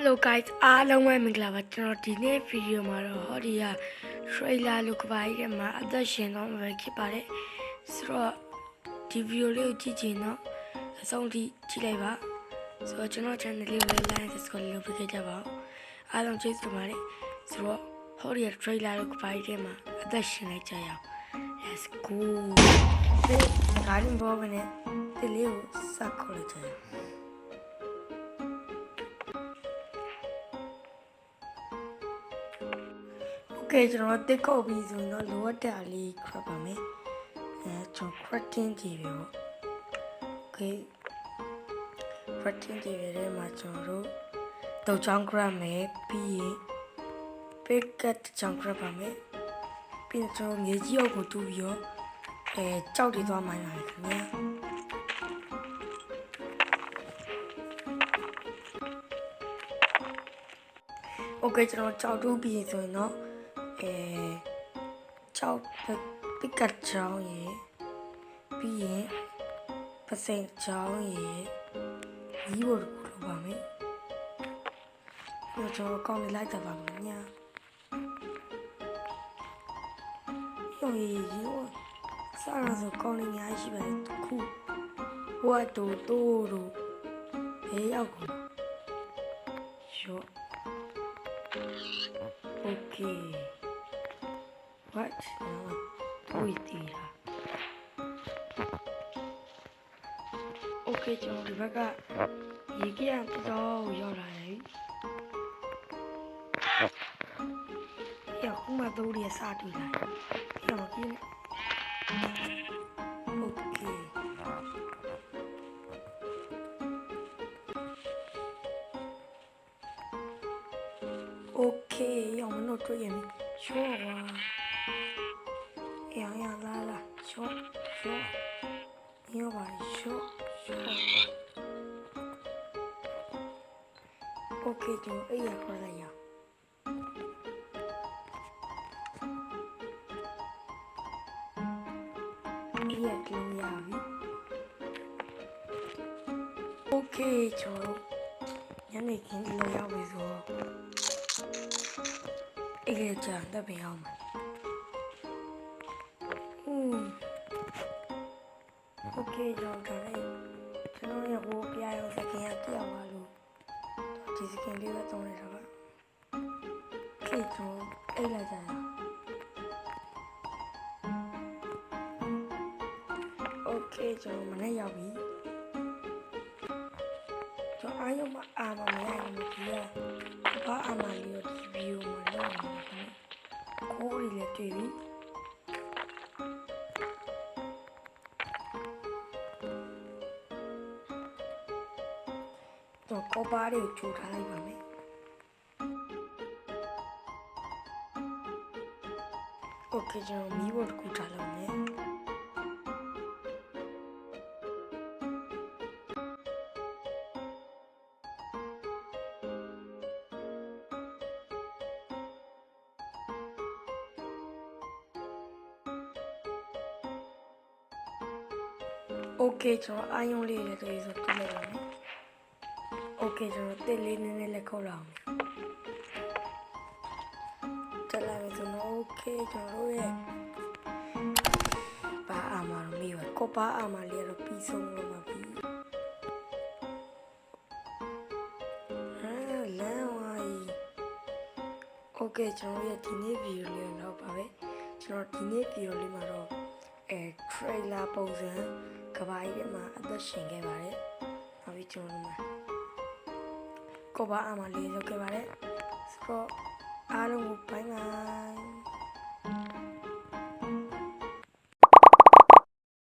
Hello guys အားလုံးပဲမင်္ဂလာပါကျွန်တော်ဒီနေ့ video မှာတော့ဟောဒီက trailer လို့ကပါရတဲ့မှာအသက်ရှင်တော့မှာဖြစ်ပါတယ်ဆိုတော့ဒီ video လေးကိုကြည့်ချင်တော့အဆုံးထိကြည့်လိုက်ပါဆိုတော့ကျွန်တော် channel လေးကို like subscribe လုပ်ပေးကြပါဦးအားလုံးကျေးဇူးတင်ပါတယ်ဆိုတော့ဟောဒီက trailer လို့ကပါရတဲ့မှာအသက်ရှင်လိုက်ကြရအောင် let's go ဒီကားရင်ဘောကနေဒီလေးကိုစခေါ်လိုက်ကြရအောင်Okay ကျွန်တော်တက်ခုတ်ပြီးဆိုရင်တော့လိုအပ်တဲ့အလေးခတ်ပါမယ်ကျွန်တော် creatine ကြည့်ပြီပေါ့ Okay creatine ကြည့်ရတဲ့မှာကျွန်တော်တို့3 gram ပဲပြီးရင် packet 1 gram ပါမယ်ပြီးတော့ကျွန်တော်မြေကြီးအုပ်ကိုတူးပြီးတော့ကြောက်တွေသွားမှန်းရတယ်ခင်ဗျာOkay ကျွန်တော်ကြောက်တူးပြီးဆိုရင်တော့ကြောက်ပစ်ကတ်ချောင်းရေပြီးရင်ပစိန်ချောင်းရေဒီဘို့ကိုလုပ်ပါမယ်ပြီးတော့ကျွန်တော်ကောင်းနေလိုက်တာပါမယ်ညာရောစားရဆိုကောင်းနေညာရှိပါတယ်ခုဝတ်တူတို့ဘေးရောက်ကုန်ရောOkay What? With it. Okay, ကျွန်တော်ဒီဘက်ကရေကြီးအောင်တော့ရောက်လာတယ်။ရောခုမှတော့ရစတူလာ။ရောကြီး။ Okay. Okay, ရောမလို့တွေ့ရင်ချောပါ。呀，来了，小，你要把小，OK 就哎呀，回来呀。哎呀，给我呀喂。OK 就，人哋見到有為咗，一個講得比較慢。Okay ကျွန်တော်ရဟိုပြရအောင်စကင်ရပြအောင်ပါလို့ဒီစကင်လေးပဲတောင်းလိုက်တာပါ Okay ကျွန်တော်အိတ်လိုက်ကြရအောင် Okay ကျွန်တော်မနေ့ရောက်ပြီကျွန်တော်အားရမအားမမရဘူးဒီကဘာအမှန်လေးကိုဒီဗီဒီယိုမှာလုပ်နေတယ်ခိုးရီလည်းတွေ့ပြီတော့ကောပါတွေကိုချိုးထားလိုက်ပါမယ်။ Okay ကျွန်တော်မီးဘို့တစ်ခုထားလိုက်မယ်။ Okay ကျွန်တော်အာယုံလေးတွေတွေ့ဆိုတူးလိုက်ပါမယ်။ Okay ကျွန်တော်တက်လေးနည်းနည်းလက်ခုတ်လောက်တက်လာပြီဆိုတော့ Okay ကျွန်တော်ရဲ့ဘာအာမလို့မေးပါကောပါအာမလေးတော့ပြီးဆုံးလို့ပါပြီလမ်းဝိုင်း Okay ကျွန်တော်ရဲ့ဒီနေ့ဗီဒီယိုလေးတော့ပါပဲကျွန်တော်ဒီနေ့ဗီဒီယိုလေးမှာတော့ trailer ပုံစံကဘာကြီးထဲမှာအသက်ရှင်ခဲ့ပါတယ်နောက်ပြီးကျွန်တော်တို့မှာကောပါအမလေးလုပ်ခဲ့ပါတယ်ဆိုတော့အားလုံးကိုဘိုင်းပါ